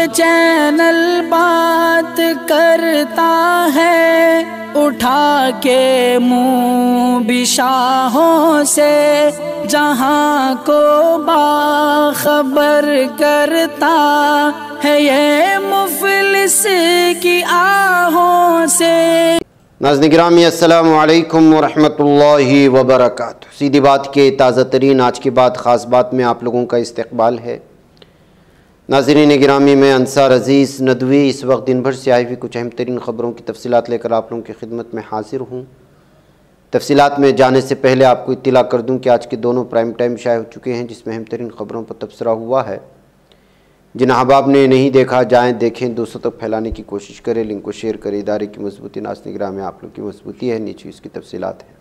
ये चैनल बात करता है, उठा के मुँह बिशाहों से, जहाँ को बाखबर करता है ये मुफलिस की आहों से। नाज़रीन गिरामी अस्सलामु अलैकुम वरहमतुल्लाहि वबरकातुहू। सीधी बात के ताज़ा तरीन आज की बात ख़ास बात में आप लोगों का इस्तकबाल है। नाज़रीन गिरामी में अंसार अज़ीज़ नदवी इस वक्त दिन भर से आई हुई कुछ अहम तरीन ख़बरों की तफसीलात लेकर आप लोगों की खिदमत में हाजिर हूँ। तफसीलात में जाने से पहले आपको इत्तला कर दूँ कि आज के दोनों प्राइम टाइम शाये हो चुके हैं, जिसमें अहम तरीन ख़बरों पर तबसरा हुआ है। जिन अहबाब ने नहीं देखा जाएँ देखें, दोस्तों तक फैलाने की कोशिश करें, लिंक को शेयर करें। इदारे की मजबूती नाज़रीन गिरामी में आप लोग की मजबूती है, नीचे इसकी तफसीलात है।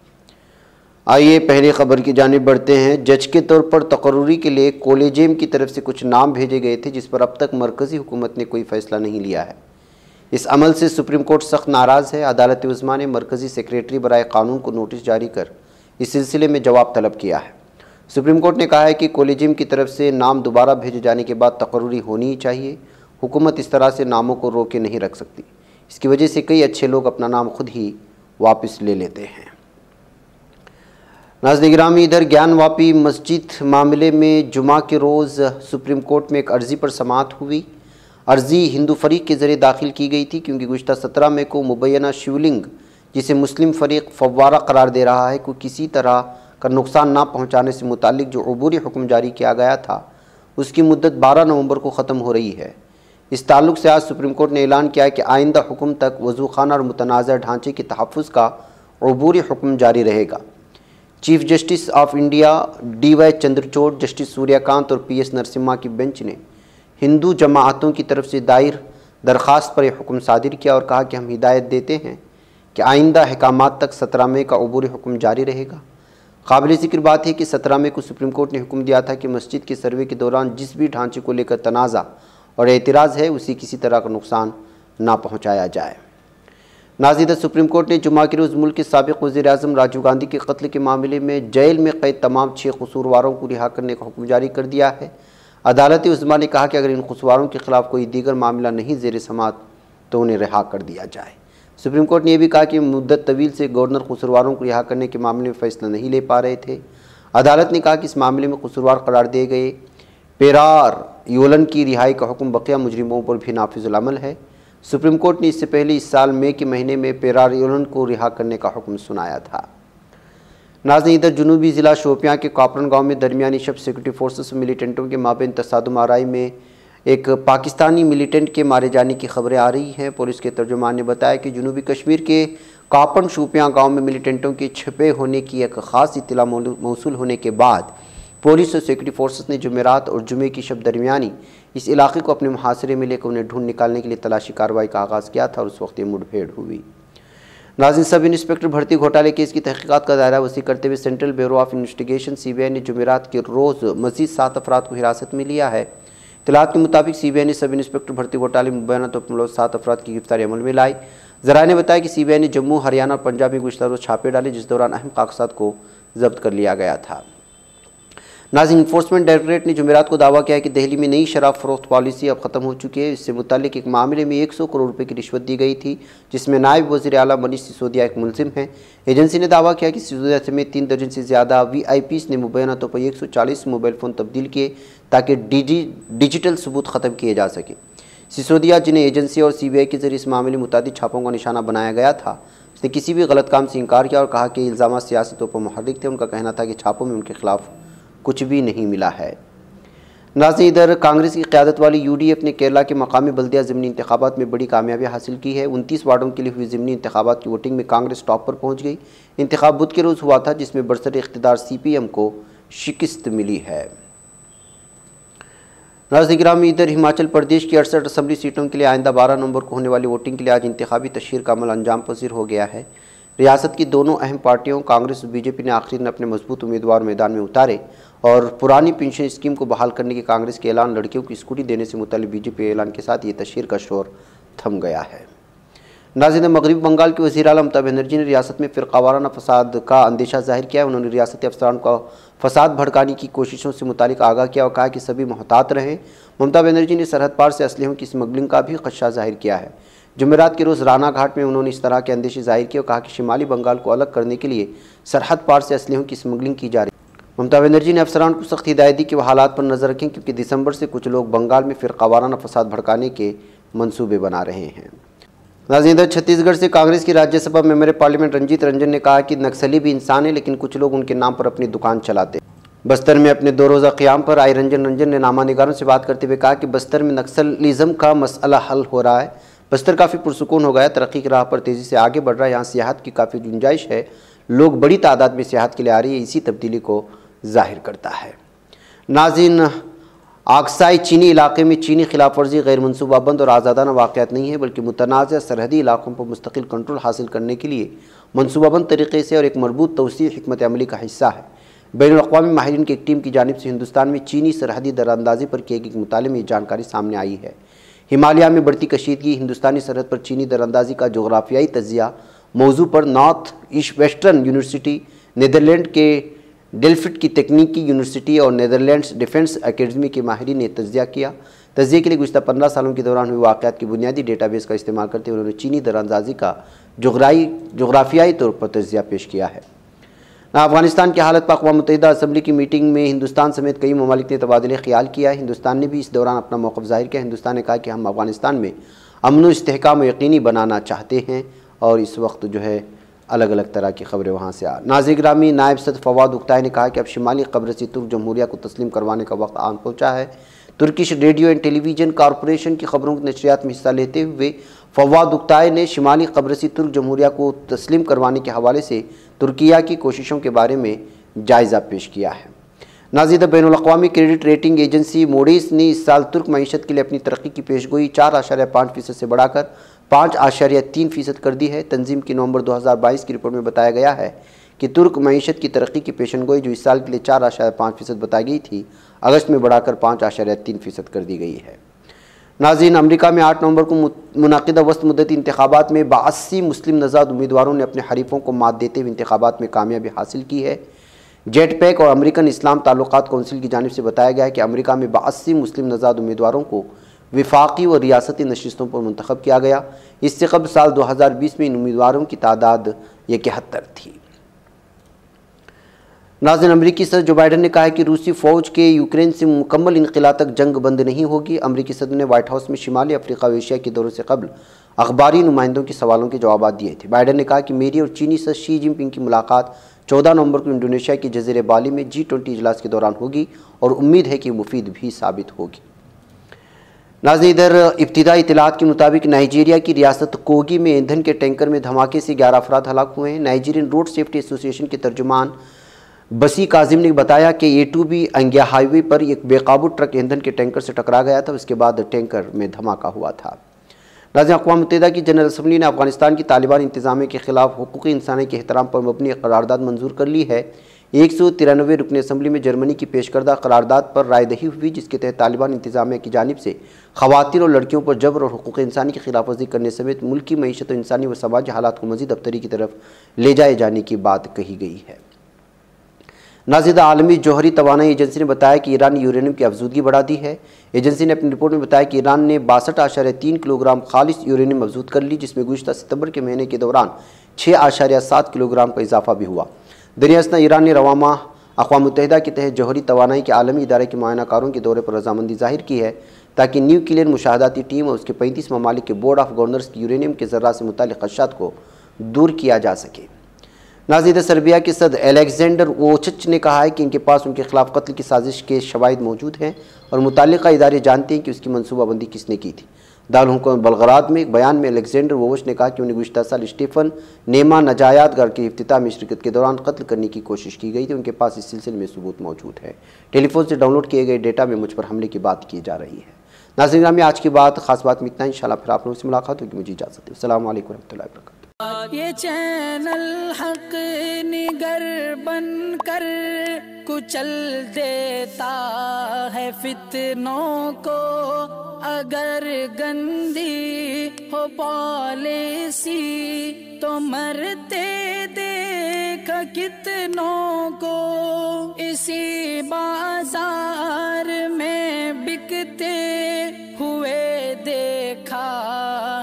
आइए पहली ख़बर की जानिब बढ़ते हैं। जज के तौर पर तकर्रुरी के लिए कॉलेजियम की तरफ से कुछ नाम भेजे गए थे, जिस पर अब तक मरकज़ी हुकूमत ने कोई फ़ैसला नहीं लिया है। इस अमल से सुप्रीम कोर्ट सख्त नाराज़ है। अदालत उज़्मा ने मरकज़ी सेक्रेटरी बराए क़ानून को नोटिस जारी कर इस सिलसिले में जवाब तलब किया है। सुप्रीम कोर्ट ने कहा है कि कॉलेजियम की तरफ से नाम दोबारा भेजे जाने के बाद तकर्रुरी होनी ही चाहिए। हुकूमत इस तरह से नामों को रोके नहीं रख सकती। इसकी वजह से कई अच्छे लोग अपना नाम खुद ही वापस ले लेते हैं। नाज़रीन गिरामी, इधर ज्ञानवापी मस्जिद मामले में जुमा के रोज़ सुप्रीम कोर्ट में एक अर्ज़ी पर समाअत हुई। अर्ज़ी हिंदू फ़रीक के ज़रिए दाखिल की गई थी, क्योंकि गुज़िश्ता 17 मई को मुबैना शिवलिंग, जिसे मुस्लिम फ़रीक फव्वारा करार दे रहा है, को किसी तरह का नुकसान ना पहुँचाने से मुतालिक जो अबूरी हुक्म जारी किया गया था, उसकी मुद्दत 12 नवंबर को ख़त्म हो रही है। इस ताल्लुक़ से आज सुप्रीम कोर्ट ने ऐलान किया है कि आइंदा हुक्म तक वज़ू खाना और मुतनाज़ा ढांचे के तहफ़्फ़ुज़ का अबूरी हुक्म जारी रहेगा। Chief justice of India DY Chandrachud, justice Suryakant और PS नरसिम्हा की बेंच ने हिंदू जमाअतों की तरफ से दायर दरख्वास्त पर यह हुक्म सादिर किया और कहा कि हम हिदायत देते हैं कि आइंदा अहकामात तक 17 मई का अबूरी हुक्म जारी रहेगा। काबिल ज़िक्र बात है कि 17 मई को सुप्रीम कोर्ट ने हुक्म दिया था कि मस्जिद के सर्वे के दौरान जिस भी ढांचे को लेकर तनाज़ा और एतराज़ है, उसे किसी तरह का नुकसान ना पहुँचाया जाए। नाज़रीन, सुप्रीम कोर्ट ने जुमा के रोज़ मुल्क के साबिक़ वज़ीर-ए-आज़म राजीव गांधी के कत्ल के मामले में जेल में कैद तमाम 6 कसूरवारों को रिहा करने का हुक्म जारी कर दिया है। अदालत उज़्मा ने कहा कि अगर इन कसूरवारों के खिलाफ कोई दीगर मामला नहीं ज़ेर समाअत तो उन्हें रिहा कर दिया जाए। सुप्रीम कोर्ट ने यह भी कहा कि मुद्दत तवील से गवर्नर कसूरवारों को रिहा करने के मामले में फ़ैसला नहीं ले पा रहे थे। अदालत ने कहा कि इस मामले में कसूरवार करार दिए गए पेरार योलन की रिहाई का हुक्म बकिया मुजरिमों पर भी नाफिजुल अमल है। सुप्रीम कोर्ट ने इससे पहले इस साल मई के महीने में पेरार योलन को रिहा करने का हुक्म सुनाया था। नाज़रीन, इधर जुनूबी ज़िला शोपियां के कापरन गांव में दरमियानी शब सिक्योरिटी फोर्सेस और मिलिटेंटों के माबेन तसादुम आराई में एक पाकिस्तानी मिलिटेंट के मारे जाने की खबरें आ रही हैं। पुलिस के तर्जुमान ने बताया कि जुनूबी कश्मीर के कापरन शोपियां गाँव में मिलिटेंटों के छिपे होने की एक ख़ास इत्तला मौसूल होने के बाद पुलिस और सिक्योरिटी फोर्सेस ने जुमेरात और जुमे की शब दरमियानी इस इलाके को अपने मुहासरे में लेकर उन्हें ढूंढ निकालने के लिए तलाशी कार्रवाई का आगाज़ किया था और उस वक्त ये मुठभेड़ हुई। नाज़रीन, सब इंस्पेक्टर भर्ती घोटाले केस की तहकीकात का दायरा वसी करते हुए central bureau of investigation CBI ने जुमेरात के रोज़ मज़ीद 7 अफराद को हिरासत में लिया है। इत्तलात के मुताबिक CBI ने सब इंस्पेक्टर भर्ती घोटाले में मुबैना तौर पर 7 अफराद की गिरफ्तारी अमल में लाई। ज़राए ने बताया कि CBI ने जम्मू, हरियाणा और पंजाब में गुज़िश्ता रोज़ छापे डाले, जिस दौरान अहम कागजात को जब्त कर लिया गया था। नाज़रीन, इन्फोर्समेंट डायरेक्टरेट ने जुमेरात को दावा किया है कि दिल्ली में नई शराब फरोख्त पॉलिसी अब ख़त्म हो चुकी है। इससे मुताल्लिक एक मामले में 100 करोड़ रुपए की रिश्वत दी गई थी, जिसमें नायब वज़ीर आला मनीष सिसोदिया एक मुलजिम हैं। एजेंसी ने दावा किया कि सिसोदिया समेत 3 दर्जन से ज़्यादा VIPs ने मुबैना तौर पर 140 मोबाइल फ़ोन तब्दील किए ताकि डिजिटल सबूत ख़त्म किए जा सके। सिसोदिया, जिन्हें एजेंसी और CBI के जरिए इस मामले में मुतादिद छापों का निशाना बनाया गया था, उसने किसी भी गलत काम से इनकार किया और कहा कि इल्ज़ाम सियासी तौर पर मुहर्रिक थे। उनका कहना था कि छापों में उनके खिलाफ कुछ भी नहीं मिला है। नाज़रीन, इधर कांग्रेस की क़यादत वाली UDF ने केरला के मकामी बल्दिया ज़िमनी इंतखाबात में बड़ी कामयाबी हासिल की है। 29 वार्डों के लिए हुई ज़िमनी इंतखाबात की वोटिंग में कांग्रेस टॉप पर पहुँच गई। इंतखाब बुध के रोज़ हुआ था, जिसमें बरसर इख्तिदार CPM को शिकस्त मिली है। नाज़रीन गिरामी, इधर हिमाचल प्रदेश की 68 असम्बली सीटों के लिए आइंदा 12 नवंबर को होने वाली वोटिंग के लिए आज इंतखाबी तशहीर का अमल अंजाम पजीर हो गया है। रियासत की दोनों अहम पार्टियों कांग्रेस और BJP ने आखिर अपने मजबूत उम्मीदवार मैदान में उतारे और पुरानी पेंशन स्कीम को बहाल करने के कांग्रेस के ऐलान, लड़कियों की स्कूटी देने से मुताल्लिक BJP ऐलान के साथ ये तशहीर का शोर थम गया है। नाज़रीन, मगरबी बंगाल के वज़ीर आला ममता बनर्जी ने रियासत में फ़िरक़ावाराना फ़साद का अंदेशा ज़ाहिर किया है। उन्होंने रियासती अफसरान को फ़साद भड़काने की कोशिशों से मुतालिक आगाह किया और कहा कि सभी मोहतात रहें। ममता बनर्जी ने सरहद पार से असलहों की स्मगलिंग का भी खदशा जाहिर किया है। जुमेरात के रोज़ राना घाट में उन्होंने इस तरह के अंदेशे जाहिर किए और कहा कि शिमाली बंगाल को अलग करने के लिए सरहद पार से असलहों की स्मगलिंग की जा रही है। ममता बनर्जी ने अफसरान को सख्त हिदायत दी कि वह हालात पर नजर रखें, क्योंकि दिसंबर से कुछ लोग बंगाल में फिरकावाराना फसाद भड़काने के मंसूबे बना रहे हैं। नाज़रीन, छत्तीसगढ़ से कांग्रेस की राज्यसभा मेंबर पार्लियामेंट रंजीत रंजन ने कहा कि नक्सली भी इंसान है, लेकिन कुछ लोग उनके नाम पर अपनी दुकान चलाते हैं। बस्तर में अपने 2 रोज़ा क़याम पर आई रंजन ने नामा निगारों से बात करते हुए कहा कि बस्तर में नक्सलिज़म का मसला हल हो रहा है। बस्तर काफ़ी पुरसुकून हो गया, तरक्की की राह पर तेज़ी से आगे बढ़ रहा है। यहाँ सियाहत की काफ़ी गुंजाइश है, लोग बड़ी तादाद में सियाहत के लिए आ रही है, इसी तब्दीली को जाहिर करता है। नाज़रीन, आक्साई चीनी इलाके में चीनी खिलाफ वर्जी गैर मनसूबाबंद और आज़ादाना वाक़यात नहीं है, बल्कि मुतनाज़ सरहदी इलाकों पर मुस्तकिल कंट्रोल हासिल करने के लिए मनसूबाबंद तरीके से और एक मरबूत तौसीई हिकमत अमली का हिस्सा है। बैनुल-अक़वामी माहिरीन की एक टीम की जानिब से हिंदुस्तान में चीनी सरहदी दरानंदाजी पर किए गए मुताले में ये जानकारी सामने आई है। हिमालय में बढ़ती कशीदगी, हिंदुस्तानी सरहद पर चीनी दरानंदाजी का जोग्राफियाई तजिया मौजू पर north east western university, Netherland के डेल्फिट की तकनीकी यूनिवर्सिटी और नीदरलैंड्स डिफेंस एकेडमी के माहिरीन ने तजिया किया। तजिए के लिए गुज़श्ता 15 सालों के दौरान हुए वाक़यात की बुनियादी डेटाबेस का इस्तेमाल करते हुए उन्होंने चीनी दरानंदाजी का जोग्राफियाई तौर पर तजिया पेश किया है। अफगानिस्तान की हालत पर अक़वाम मुत्तहिदा असम्बली की मीटिंग में हिंदुस्तान समेत कई ममालिक ने तबादले ख्याल किया है। हिंदुस्तान ने भी इस दौरान अपना मौक़िफ़ ज़ाहिर किया। हिंदुस्तान ने कहा कि हम अफगानिस्तान में अमन व इस्तेहकाम यकीनी बनाना चाहते हैं और इस वक्त जो है अलग अलग तरह की खबरें वहाँ से आ। नाज़रीन गिरामी, नायब सदर फवाद उक्ताई ने कहा कि अब शिमाली कब्रसी तुर्क जमहूरिया को तस्लीम करवाने का वक्त आन पहुँचा है। Turkish radio and television corporation की खबरों की नशरियात में हिस्सा लेते हुए फवाद उक्ताई ने शिमाली कब्रसी तुर्क जमहूरिया को तस्लीम करवाने के हवाले से तुर्किया की कोशिशों के बारे में जायज़ा पेश किया है। नाज़रीन, बैनुल-अक़वामी क्रेडिट रेटिंग एजेंसी मूडीज़ ने इस साल तुर्क मईशत के लिए अपनी तरक्की की पेशगोई 4.5% से बढ़ाकर 5.3% कर दी है। तंजीम की नवंबर 2022 की रिपोर्ट में बताया गया है कि तुर्क मईशत की तरक्की की पेशनगोई जो इस साल के लिए 4.5% बताई गई थी, अगस्त में बढ़ाकर 5.3% कर दी गई है। नाज़रीन, अमेरिका में 8 नवंबर को मुनाकिदा वस्त मुद्दती इंतखाबात में 82 मुस्लिम नज़ाद उम्मीदवारों ने अपने हरीफों को मात देते हुए इंतखाबात में कामयाबी हासिल की है। जेटपैक और अमेरिकन इस्लाम ताल्लुकात कौंसिल की जानिब से बताया गया है कि अमेरिका में 82 मुस्लिम नज़ाद उम्मीदवारों को विफाकी व रियासती नशिस्तों पर मुंतखब किया गया। इससे कबल साल 2020 में इन उम्मीदवारों की तादाद 71 थी। नाज़रीन, अमरीकी सदर जो बाइडन ने कहा है कि रूसी फ़ौज के यूक्रेन से मुकम्मल इनक़िला तक जंग बंद नहीं होगी। अमरीकी सदर ने वाइट हाउस में शिमाली अफ्रीका व एशिया के दौरे से कबल अखबारी नुमाइंदों के सवालों के जवाब दिए थे। बाइडन ने कहा कि मेरी और चीनी सदर शी जिनपिंग की मुलाकात 14 नवंबर को इंडोनेशिया के जज़ीरे बाली में G20 इजलास के दौरान होगी और उम्मीद है कि मुफीद भी साबित होगी। नाज़रीन, इधर इब्तिदाई इत्तलात के मुताबिक नाइजीरिया की रियासत कोगी में ईंधन के टैंकर में धमाके से 11 अफराद हलाक हुए हैं। नाइजीरियन रोड सेफ्टी एसोसिएशन के तर्जुमान बसी काजिम ने बताया कि A2B अंगिया हाईवे पर एक बेकाबू ट्रक ईंधन के टैंकर से टकरा गया था, उसके बाद टैंकर में धमाका हुआ था। नाज़रीन, अक़वाम मुत्तहिदा की जनरल असम्बली ने अफगानिस्तान की तालिबान इंतज़ामिया के खिलाफ हुकूक़ इंसानी के एहतराम पर मबनी करारदाद मंजूर कर ली है। 193 रुकन असम्बली में जर्मनी की पेशकर्दा करारदाद पर रायदही हुई, जिसके तहत तालिबान इंतज़ामिया की जानिब से ख़वातीन और लड़कियों पर जबर और हुकूक़ इंसानी की खिलाफ वर्जी करने समेत मुल्की मईशत और इंसानी व समाजी हालात को मज़ीद अबतरी की तरफ ले जाए जाने की बात कही गई है। नाज़रीन, आलमी जौहरी तवानाई एजेंसी ने बताया कि ईरान ने यूरेनियम की अफजूदगी बढ़ा दी है। एजेंसी ने अपनी रिपोर्ट में बताया कि ईरान ने 62.3 किलोग्राम खालिश यूरेनियम अफजूद कर ली, जिसमें गुज़श्ता सितंबर के महीने के दौरान 6.7 किलोग्राम का इजाफा भी हुआ। दरियासना ईरान ने रवामा अक़वाम मुत्तहिदा के तहत जौहरी तवानाई के आलमी इदारे के मुआयनाकारों के दौरे पर रजामंदी जाहिर की है, ताकि न्यूक्लियर मुशाहदाती टीम और उसके 35 ममालिक के बोर्ड ऑफ गवर्नर्स की यूरेनियम के ज़र्रा से मुताल्लिक़ ख़दशात को दूर किया जा सके। नाज़रीन, सर्बिया के सदर एलेक्जेंडर वोचिच ने कहा है कि इनके पास उनके खिलाफ कत्ल की साजिश के शवाहिद मौजूद हैं और मुताल्लिक़ा इदारे जानते हैं कि उसकी मनसूबाबंदी किसने की थी। दारुल हुकूमत बलगराद में एक बयान में एलेक्जेंडर वोचिच ने कहा कि उन्हें गुज़श्ता साल स्टीफन नेमा नजायातगार के इफ्तिताह में शिरकत के दौरान कत्ल करने की कोशिश की गई थी। उनके पास इस सिलसिले में सबूत मौजूद है। टेलीफोन से डाउनलोड किए गए डेटा में मुझ पर हमले की बात की जा रही है। नाज़रीन, में आज की बात खास बात में इतना। इंशाल्लाह फिर आप लोगों से मुलाकात होगी। मुझे इजाज़त है। अस्सलाम वालेकुम रहमतुल्लाहि व बरकातहू। ये चैनल हक निगर बन कर कुचल देता है फितनों को, अगर गंदी हो पॉलिसी तो मरते देख कितनों को। इसी बाजार में बिक मिलते हुए देखा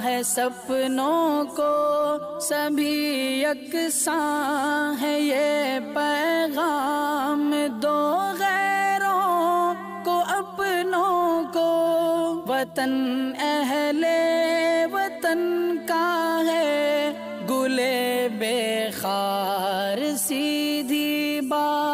है सपनों को, सभी यकसां है ये पैगाम दो गैरों को अपनों को। वतन अहले वतन का है गुले बेखार सी